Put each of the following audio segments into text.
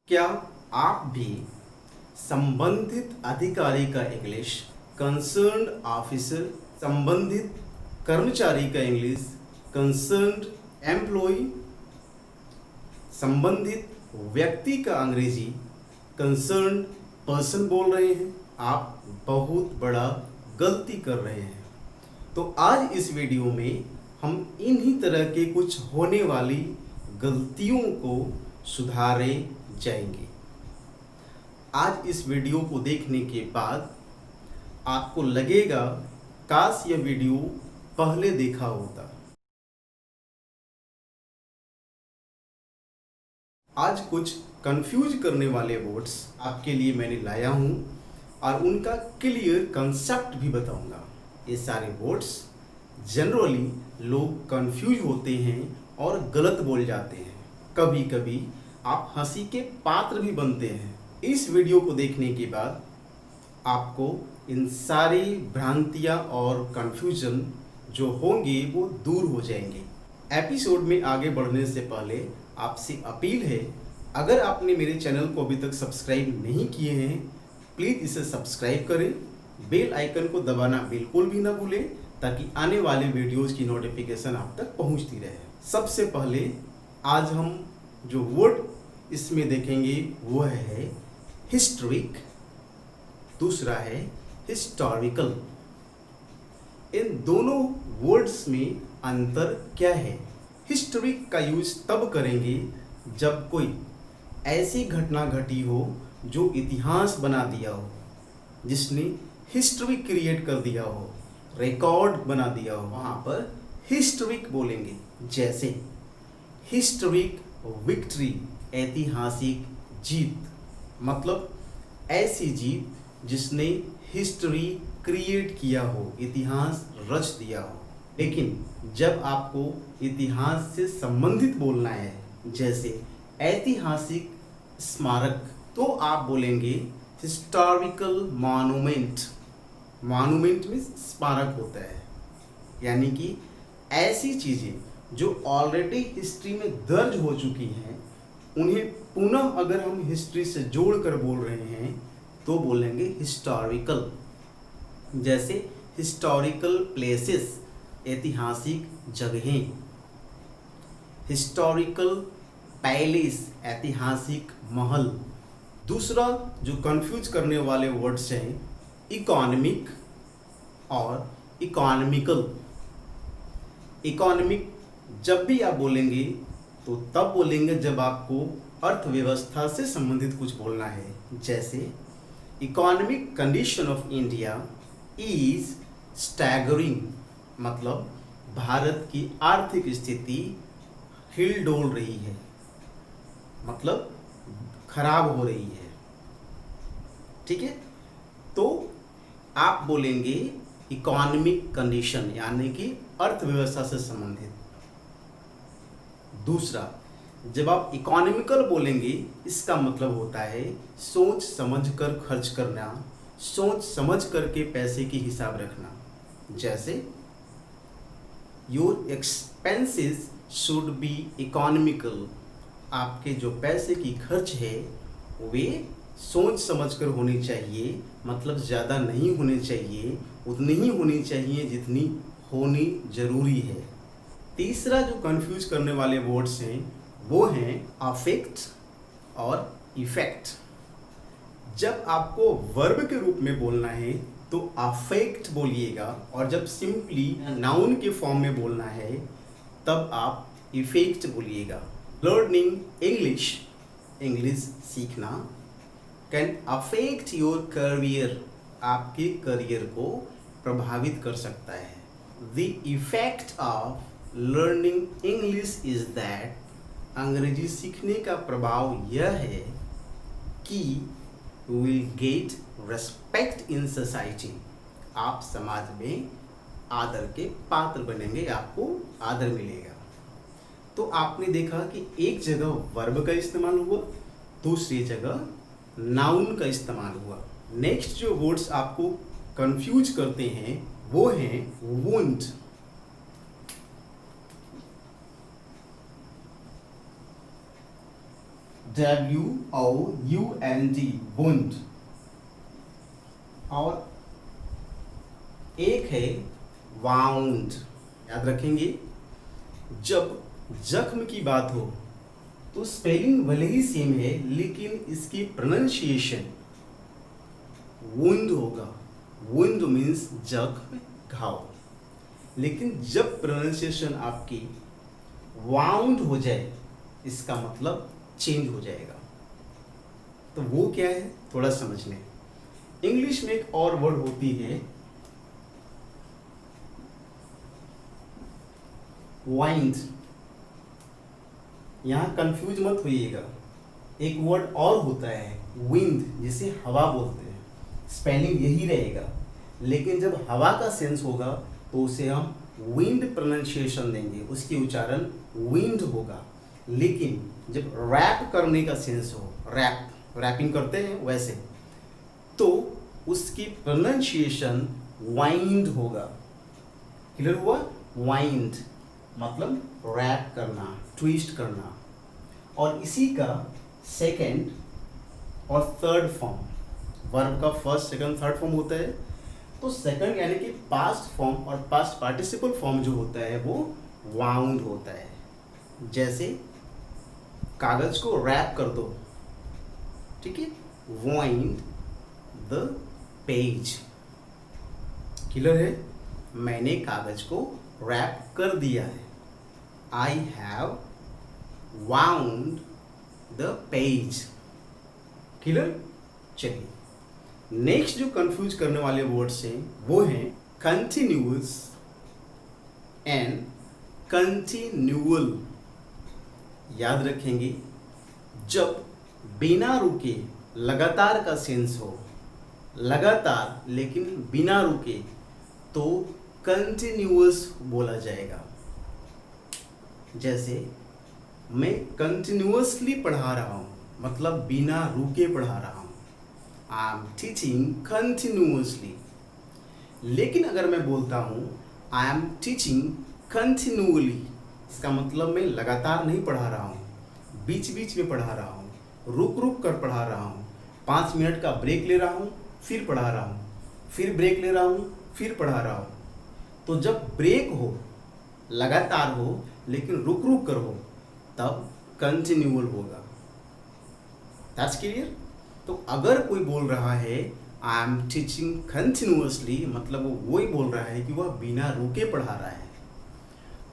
क्या आप भी संबंधित अधिकारी का इंग्लिश, कंसर्न्ड ऑफिसर, संबंधित कर्मचारी का इंग्लिश, कंसर्न्ड एम्प्लॉय, संबंधित व्यक्ति का अंग्रेजी, कंसर्न्ड पर्सन बोल रहे हैं? आप बहुत बड़ा गलती कर रहे हैं। तो आज इस वीडियो में हम इन्हीं तरह के कुछ होने वाली गलतियों को सुधारे जाएंगे। आज इस वीडियो को देखने के बाद आपको लगेगा काश यह वीडियो पहले देखा होता। आज कुछ कंफ्यूज करने वाले वर्ड्स आपके लिए मैंने लाया हूं और उनका क्लियर कंसेप्ट भी बताऊंगा। ये सारे वर्ड्स जनरली लोग कंफ्यूज होते हैं और गलत बोल जाते हैं। कभी कभी आप हंसी के पात्र भी बनते हैं। इस वीडियो को देखने के बाद आपको इन सारी भ्रांतियां और कंफ्यूजन जो होंगे वो दूर हो जाएंगे। एपिसोड में आगे बढ़ने से पहले आपसे अपील है, अगर आपने मेरे चैनल को अभी तक सब्सक्राइब नहीं किए हैं प्लीज़ इसे सब्सक्राइब करें, बेल आइकन को दबाना बिल्कुल भी ना भूलें ताकि आने वाले वीडियोज़ की नोटिफिकेशन आप तक पहुंचती रहे। सबसे पहले आज हम जो वर्ड इसमें देखेंगे वो है हिस्टोरिक, दूसरा है हिस्टोरिकल। इन दोनों वर्ड्स में अंतर क्या है? हिस्टोरिक का यूज तब करेंगे जब कोई ऐसी घटना घटी हो जो इतिहास बना दिया हो, जिसने हिस्ट्री क्रिएट कर दिया हो, रिकॉर्ड बना दिया हो, वहाँ पर हिस्टोरिक बोलेंगे। जैसे हिस्टोरिक विक्ट्री, ऐतिहासिक जीत, मतलब ऐसी जीत जिसने हिस्ट्री क्रिएट किया हो, इतिहास रच दिया हो। लेकिन जब आपको इतिहास से संबंधित बोलना है, जैसे ऐतिहासिक स्मारक, तो आप बोलेंगे हिस्टोरिकल मॉन्यूमेंट। मॉन्यूमेंट में स्मारक होता है, यानी कि ऐसी चीज़ें जो ऑलरेडी हिस्ट्री में दर्ज हो चुकी हैं उन्हें पुनः अगर हम हिस्ट्री से जोड़कर बोल रहे हैं तो बोलेंगे हिस्टोरिकल। जैसे हिस्टोरिकल प्लेसेस, ऐतिहासिक जगहें, हिस्टोरिकल पैलेस, ऐतिहासिक महल। दूसरा जो कंफ्यूज करने वाले वर्ड्स हैं इकोनॉमिक और इकोनॉमिकल। इकोनॉमिक जब भी आप बोलेंगे तो तब बोलेंगे जब आपको अर्थव्यवस्था से संबंधित कुछ बोलना है। जैसे economic condition of India is staggering, मतलब भारत की आर्थिक स्थिति हिल डोल रही है, मतलब खराब हो रही है। ठीक है, तो आप बोलेंगे इकोनॉमिक कंडीशन, यानी कि अर्थव्यवस्था से संबंधित। दूसरा, जब आप इकोनॉमिकल बोलेंगे इसका मतलब होता है सोच समझ कर खर्च करना, सोच समझ करके पैसे की हिसाब रखना। जैसे your expenses should be economical, आपके जो पैसे की खर्च है वे सोच समझ कर होनी चाहिए, मतलब ज़्यादा नहीं होने चाहिए, उतनी ही होनी चाहिए जितनी होनी जरूरी है। तीसरा जो कंफ्यूज करने वाले वर्ड्स हैं वो हैं अफेक्ट और इफेक्ट। जब आपको वर्ब के रूप में बोलना है तो अफेक्ट बोलिएगा, और जब सिंपली नाउन के फॉर्म में बोलना है तब आप इफेक्ट बोलिएगा। लर्निंग इंग्लिश, इंग्लिश सीखना, कैन अफेक्ट योर करियर, आपके करियर को प्रभावित कर सकता है। The effect of learning English is that, अंग्रेजी सीखने का प्रभाव यह है कि you will get respect in society, आप समाज में आदर के पात्र बनेंगे, आपको आदर मिलेगा। तो आपने देखा कि एक जगह वर्ब का इस्तेमाल हुआ, दूसरी जगह नाउन का इस्तेमाल हुआ। नेक्स्ट जो वर्ड्स आपको कंफ्यूज करते हैं वो हैं वुंड। WOUND wound. और एक है वाउंड। याद रखेंगे, जब जख्म की बात हो तो स्पेलिंग भले ही सेम है लेकिन इसकी प्रोनाउंसिएशन वुंड होगा। वुंड मीन्स जख्म, घाव। लेकिन जब प्रोनाउंसिएशन आपकी वाउंड हो जाए इसका मतलब चेंज हो जाएगा। तो वो क्या है थोड़ा समझ लें। इंग्लिश में एक और वर्ड होती है वाइंड। यहां कंफ्यूज मत होइएगा, एक वर्ड और होता है विंड, जिसे हवा बोलते हैं। स्पेलिंग यही रहेगा लेकिन जब हवा का सेंस होगा तो उसे हम विंड प्रोनाउंसिएशन देंगे, उसकी उच्चारण विंड होगा। लेकिन जब रैप करने का सेंस हो, रैपिंग करते हैं वैसे, तो उसकी प्रोनाउंसिएशन वाइंड होगा। क्लियर हुआ? वाइंड मतलब रैप करना, ट्विस्ट करना। और इसी का सेकंड और थर्ड फॉर्म, वर्ब का फर्स्ट सेकंड थर्ड फॉर्म होता है। तो सेकंड यानी कि पास्ट फॉर्म और पास्ट पार्टिसिपल फॉर्म जो होता है वो वाउंड होता है। जैसे कागज को रैप कर दो, ठीक है, वाइंड द पेज। क्लियर है? मैंने कागज को रैप कर दिया है। I have wound the page. Clear? चलिए, नेक्स्ट जो कंफ्यूज करने वाले वर्ड्स हैं वो हैं कंटिन्यूअस एंड कंटिन्यूअल। याद रखेंगे, जब बिना रुके लगातार का सेंस हो, लगातार लेकिन बिना रुके, तो कंटिन्यूअस बोला जाएगा। जैसे मैं कंटिन्यूअसली पढ़ा रहा हूँ, मतलब बिना रुके पढ़ा रहा हूँ। I am teaching continuously. लेकिन अगर मैं बोलता हूँ आई एम टीचिंग कंटिन्यूअली, इसका मतलब मैं लगातार नहीं पढ़ा रहा हूँ, बीच बीच में पढ़ा रहा हूँ, रुक रुक कर पढ़ा रहा हूँ, 5 मिनट का ब्रेक ले रहा हूँ, फिर पढ़ा रहा हूँ, फिर ब्रेक ले रहा हूँ, फिर पढ़ा रहा हूँ। तो जब ब्रेक हो, लगातार हो लेकिन रुक रुक कर हो, तब कंटिन्यूअल होगा। That's clear? तो अगर कोई बोल रहा है आई एम टीचिंग कंटिन्यूअसली, मतलब वो वही बोल रहा है कि वह बिना रुके पढ़ा रहा है।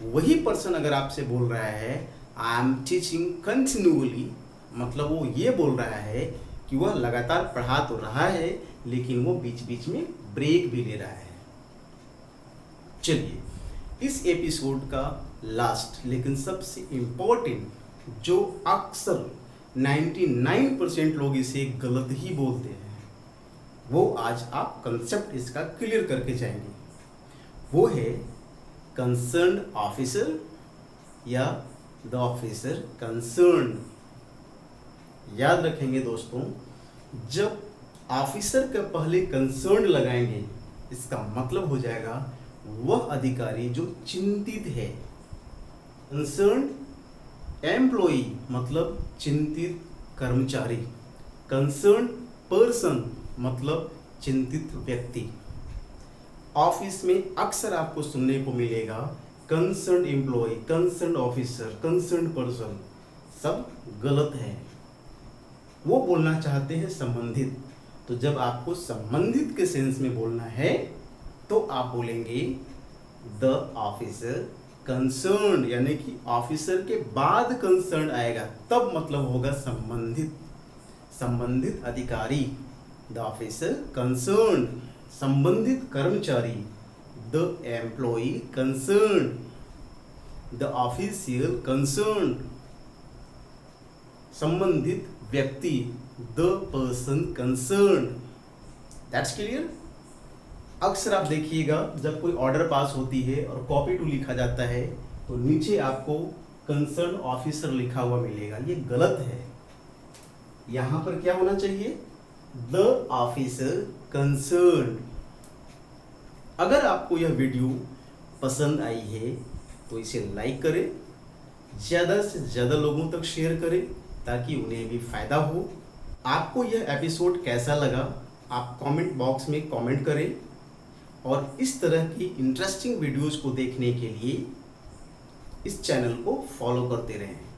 वही पर्सन अगर आपसे बोल रहा है आई एम टीचिंग कंटिन्यूअली, मतलब वो ये बोल रहा है कि वह लगातार पढ़ा तो रहा है लेकिन वो बीच बीच में ब्रेक भी ले रहा है। चलिए, इस एपिसोड का लास्ट लेकिन सबसे इम्पोर्टेंट, जो अक्सर 99% लोग इसे गलत ही बोलते हैं, वो आज आप कंसेप्ट इसका क्लियर करके जाएंगे। वो है कंसर्न्ड ऑफिसर या द ऑफिसर कंसर्न्ड। याद रखेंगे दोस्तों, जब ऑफिसर के पहले कंसर्न्ड लगाएंगे इसका मतलब हो जाएगा वह अधिकारी जो चिंतित है। कंसर्न्ड एम्प्लॉई मतलब चिंतित कर्मचारी, कंसर्न पर्सन मतलब चिंतित व्यक्ति। ऑफिस में अक्सर आपको सुनने को मिलेगा concern employ, concern officer, concern person, सब गलत है। वो बोलना चाहते हैं संबंधित। तो जब आपको संबंधित के सेंस में बोलना है तो आप बोलेंगे द ऑफिसर कंसर्न, यानी कि ऑफिसर के बाद कंसर्न आएगा, तब मतलब होगा संबंधित, संबंधित अधिकारी। द ऑफिसर कंसर्न, संबंधित कर्मचारी, the employee concern, the official concern, संबंधित व्यक्ति, the person concern. That's clear? अक्सर आप देखिएगा जब कोई ऑर्डर पास होती है और कॉपी टू लिखा जाता है तो नीचे आपको कंसर्न ऑफिसर लिखा हुआ मिलेगा, ये गलत है। यहां पर क्या होना चाहिए? The officer concern. अगर आपको यह वीडियो पसंद आई है तो इसे लाइक करें, ज़्यादा से ज़्यादा लोगों तक शेयर करें ताकि उन्हें भी फ़ायदा हो। आपको यह एपिसोड कैसा लगा आप कमेंट बॉक्स में कमेंट करें और इस तरह की इंटरेस्टिंग वीडियोज़ को देखने के लिए इस चैनल को फॉलो करते रहें।